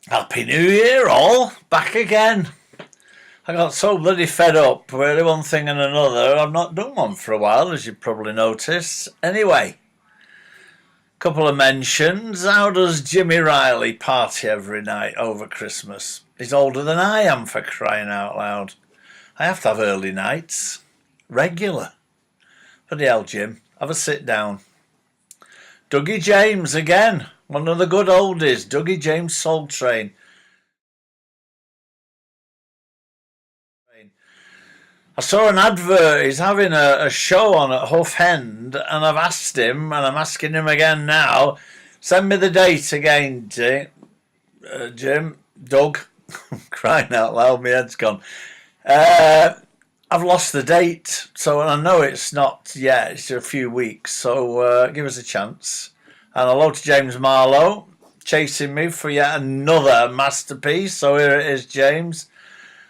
Happy New Year, all. Back again. I got so bloody fed up with one thing and another. I've not done one for a while, as you probably noticed. Anyway, couple of mentions. How does Jimmy Riley party every night over Christmas? He's older than I am, for crying out loud. I have to have early nights. Regular. Bloody hell, Jim. Have a sit down. Dougie James again. One of the good oldies. Dougie James Soul Train. I saw an advert. He's having a show on at Hough End, and I've asked him, and I'm asking him again now. Send me the date again, Jim. Doug. Crying out loud, my head's gone. I've lost the date, so I know it's not yet. It's a few weeks, so give us a chance. And hello to James Marlowe, chasing me for yet another masterpiece. So here it is, James.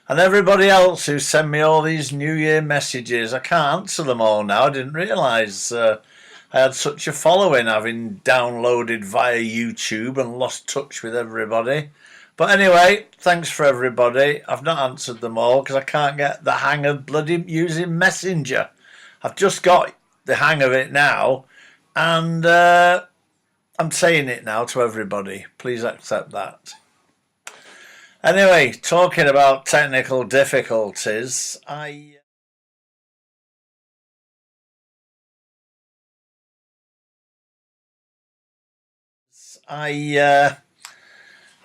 And everybody else who send me all these New Year messages. I can't answer them all now. I didn't realise I had such a following, having downloaded via YouTube and lost touch with everybody. But anyway, thanks for everybody. I've not answered them all because I can't get the hang of bloody using Messenger. I've just got the hang of it now, and I'm saying it now to everybody. Please accept that. Anyway, talking about technical difficulties, I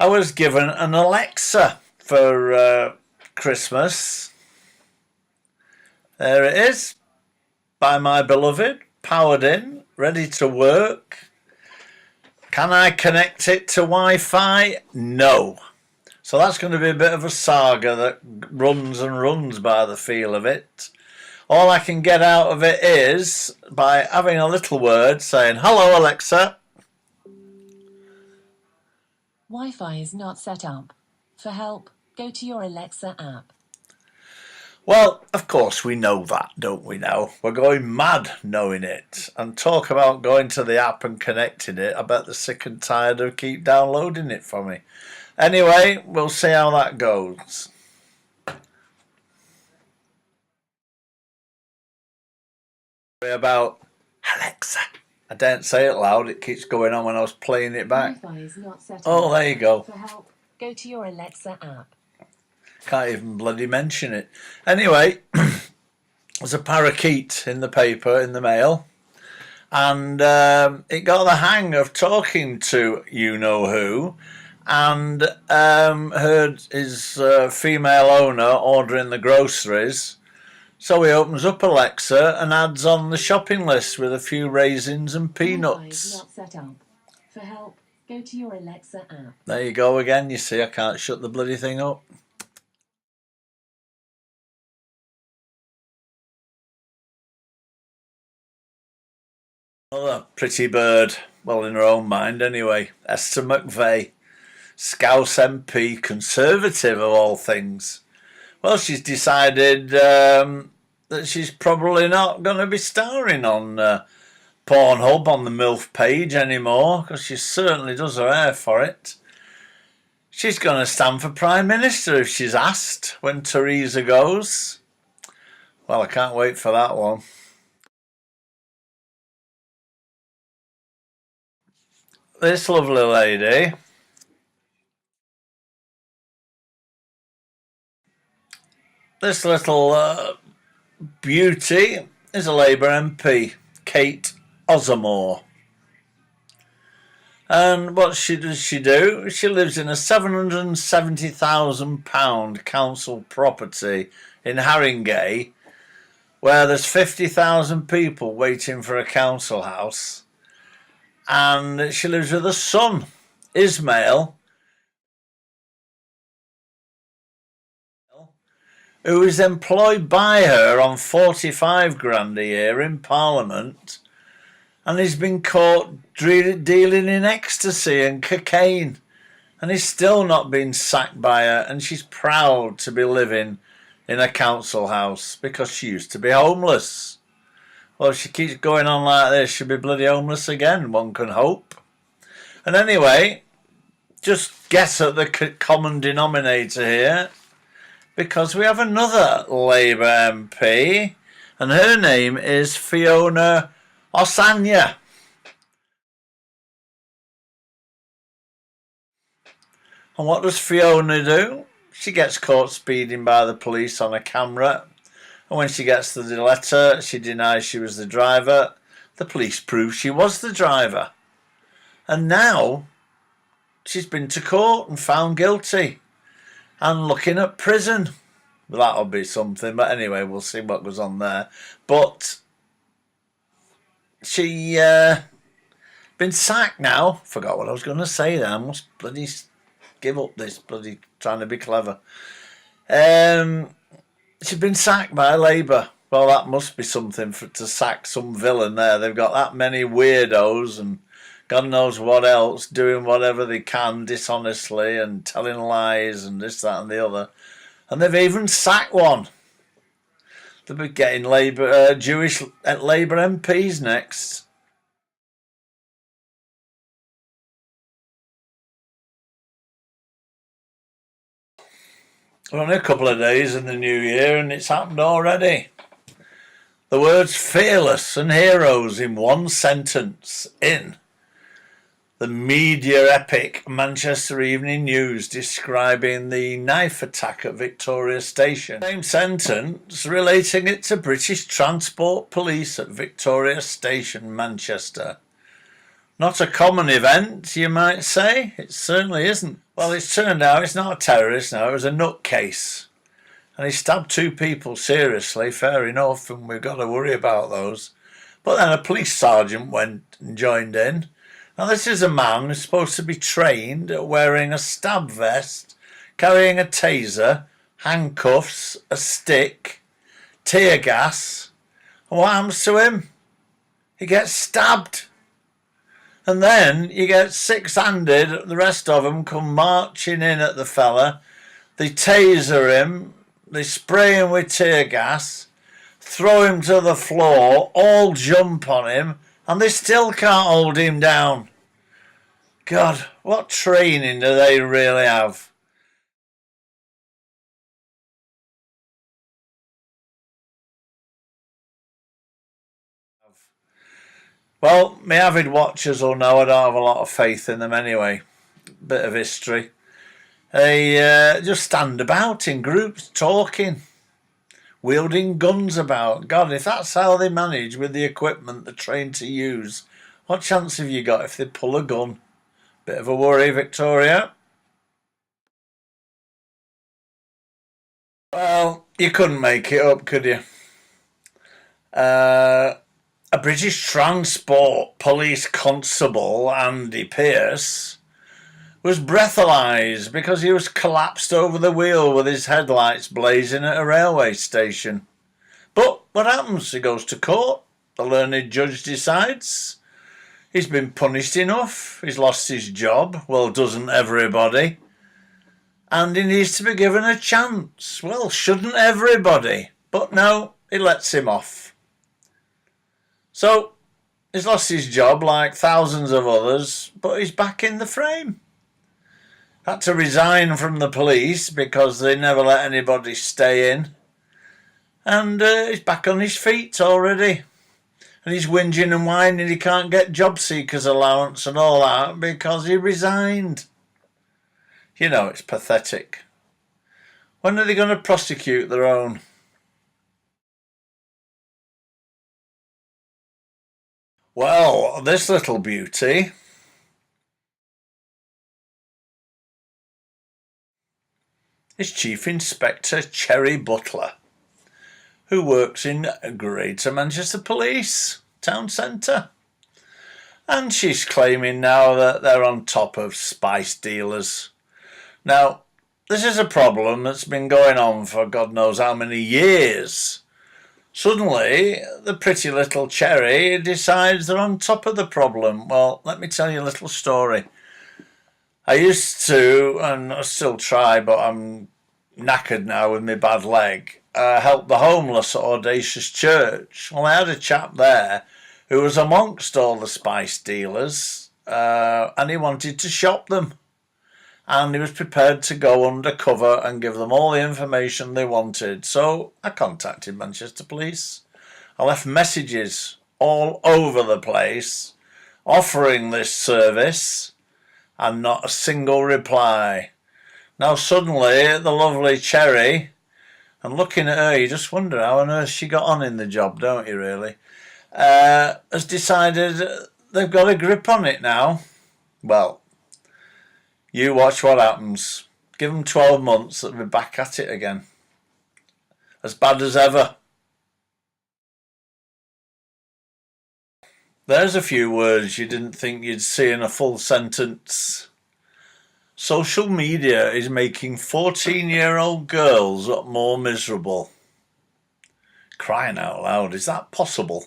was given an Alexa for Christmas. There it is, by my beloved, powered in, ready to work. Can I connect it to Wi-Fi? No. So that's going to be a bit of a saga that runs and runs by the feel of it. All I can get out of it is by having a little word saying, "Hello, Alexa." Wi-Fi is not set up. For help, go to your Alexa app. Well, of course we know that, don't we now? We're going mad knowing it. And talk about going to the app and connecting it. I bet they're sick and tired of keep downloading it for me. Anyway, we'll see how that goes. About Alexa. I don't say it loud. It keeps going on when I was playing it back. Wi-Fi is not set up. Oh, there you go. For help, go to your Alexa app. Can't even bloody mention it. Anyway, there's a parakeet in the paper, in the mail. And it got the hang of talking to you-know-who. And heard his female owner ordering the groceries. So he opens up Alexa and adds on the shopping list with a few raisins and peanuts. Wi-Fi is not set up. For help, go to your Alexa app. There you go again. You see, I can't shut the bloody thing up. Another pretty bird. Well, in her own mind anyway. Esther McVeigh. Scouse MP, Conservative of all things. Well, she's decided that she's probably not going to be starring on Pornhub on the MILF page anymore, because she certainly does her hair for it. She's going to stand for Prime Minister if she's asked when Theresa goes. Well, I can't wait for that one. This lovely lady, this little beauty, is a Labour MP, Kate Osamore. And what does she do? She lives in a £770,000 council property in Haringey, where there's 50,000 people waiting for a council house. And she lives with a son, Ismail, who is employed by her on 45 grand a year in Parliament, and he's been caught dealing in ecstasy and cocaine, and he's still not been sacked by her, and she's proud to be living in a council house because she used to be homeless. Well, if she keeps going on like this, she'll be bloody homeless again, one can hope. And anyway, just guess at the common denominator here, because we have another Labour MP, and her name is Fiona Osanya. And what does Fiona do? She gets caught speeding by the police on a camera, and when she gets the letter, she denies she was the driver. The police prove she was the driver. And now she's been to court and found guilty and looking at prison. Well, that'll be something, but anyway, we'll see what goes on there. But she been sacked now. Forgot what I was going to say there. I must bloody give up this bloody trying to be clever. She's been sacked by Labour. Well, that must be something to sack some villain there. They've got that many weirdos and God knows what else, doing whatever they can dishonestly and telling lies and this, that and the other. And they've even sacked one. They'll be getting Jewish Labour MPs next. We're only a couple of days in the new year and it's happened already. The words fearless and heroes in one sentence in the media epic Manchester Evening News describing the knife attack at Victoria Station. Same sentence relating it to British Transport Police at Victoria Station, Manchester. Not a common event, you might say. It certainly isn't. Well, it's turned out it's not a terrorist now, it was a nutcase. And he stabbed 2 people seriously, fair enough, and we've got to worry about those. But then a police sergeant went and joined in. Now, this is a man who's supposed to be trained at wearing a stab vest, carrying a taser, handcuffs, a stick, tear gas. And what happens to him? He gets stabbed. And then you get 6-handed, the rest of them come marching in at the fella. They taser him, they spray him with tear gas, throw him to the floor, all jump on him, and they still can't hold him down. God, what training do they really have? Well, my avid watchers will know I don't have a lot of faith in them anyway. Bit of history. They just stand about in groups talking, wielding guns about. God, if that's how they manage with the equipment they're trained to use, what chance have you got if they pull a gun? Bit of a worry, Victoria. Well, you couldn't make it up, could you? A British Transport Police Constable, Andy Pearce, was breathalyzed because he was collapsed over the wheel with his headlights blazing at a railway station. But what happens? He goes to court. The learned judge decides he's been punished enough. He's lost his job. Well, doesn't everybody? And he needs to be given a chance. Well, shouldn't everybody? But no, he lets him off. So, he's lost his job like thousands of others, but he's back in the frame. Had to resign from the police because they never let anybody stay in. And he's back on his feet already. And he's whinging and whining he can't get job seekers allowance and all that because he resigned. You know, it's pathetic. When are they going to prosecute their own? Well, this little beauty is Chief Inspector Cherry Butler, who works in Greater Manchester Police Town Centre. And she's claiming now that they're on top of spice dealers. Now, this is a problem that's been going on for God knows how many years. Suddenly, the pretty little Cherry decides they're on top of the problem. Well, let me tell you a little story. I used to, and I still try, but I'm knackered now with my bad leg, help the homeless at Audacious Church. Well, I had a chap there who was amongst all the spice dealers, and he wanted to shop them. and he was prepared to go undercover and give them all the information they wanted. So I contacted Manchester Police. I left messages all over the place offering this service, and not a single reply. Now suddenly the lovely Cherry, and looking at her you just wonder how on earth she got on in the job, don't you really, has decided they've got a grip on it now. Well, you watch what happens. Give them 12 months, they'll be back at it again. As bad as ever. There's a few words you didn't think you'd see in a full sentence. Social media is making 14-year-old girls more miserable. Crying out loud, is that possible?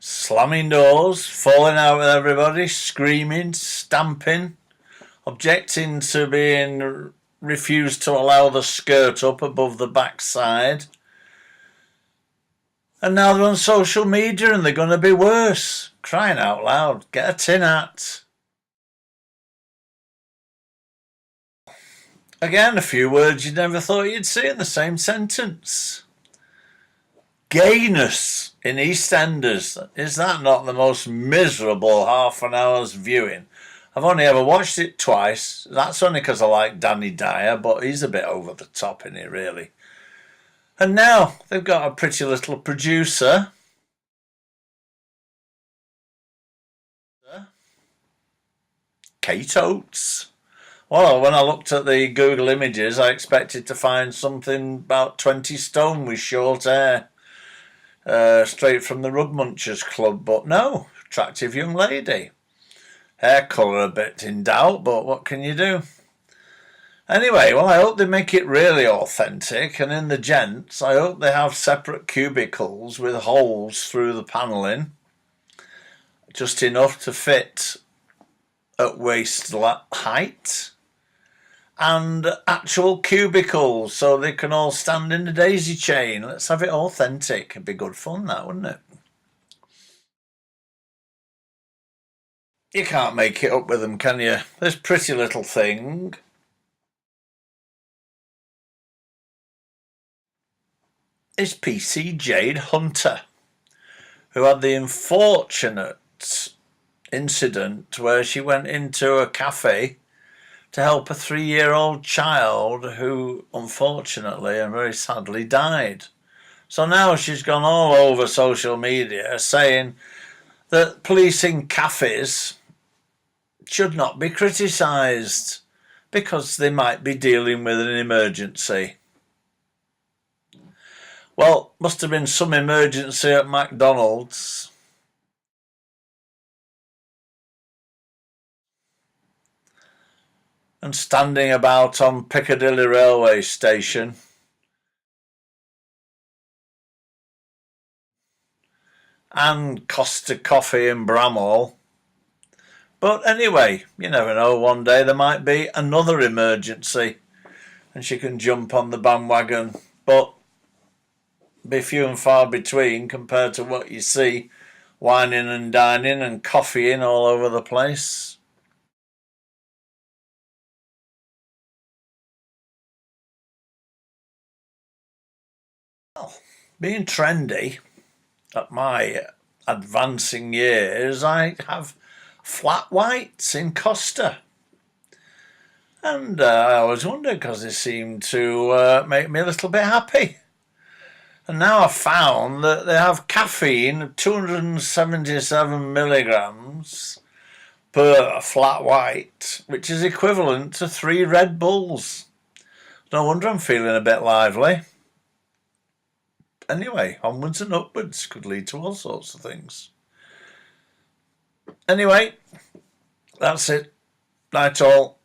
Slamming doors, falling out with everybody, screaming, stamping, objecting to being refused to allow the skirt up above the backside. And now they're on social media and they're going to be worse. Crying out loud, get a tin hat. Again, a few words you never thought you'd see in the same sentence. Gayness in EastEnders. Is that not the most miserable half an hour's viewing? I've only ever watched it twice. That's only because I like Danny Dyer, but he's a bit over the top, isn't he, really? And now they've got a pretty little producer. Kate Oates. Well, when I looked at the Google images, I expected to find something about 20 stone with short hair. Straight from the Rug Munchers Club, but no, attractive young lady. Hair colour a bit in doubt, but what can you do? Anyway, well, I hope they make it really authentic, and in the gents, I hope they have separate cubicles with holes through the panelling, just enough to fit at waist height, and actual cubicles so they can all stand in a daisy chain. Let's have it authentic. It'd be good fun, that, wouldn't it? You can't make it up with them, can you? This pretty little thing is PC Jade Hunter, who had the unfortunate incident where she went into a cafe to help a 3-year-old child who unfortunately and very sadly died. So now she's gone all over social media saying that policing cafes should not be criticised because they might be dealing with an emergency. Well, must have been some emergency at McDonald's. And standing about on Piccadilly railway station. And Costa Coffee in Bramhall. But anyway, you never know, one day there might be another emergency and she can jump on the bandwagon. But be few and far between compared to what you see whining and dining and coffeeing all over the place. Well, being trendy at my advancing years, I have flat whites in Costa. And I always wondered because they seem to make me a little bit happy. And now I've found that they have caffeine of 277 milligrams per flat white, which is equivalent to 3 Red Bulls. No wonder I'm feeling a bit lively. Anyway, onwards and upwards could lead to all sorts of things. Anyway, that's it. Night all.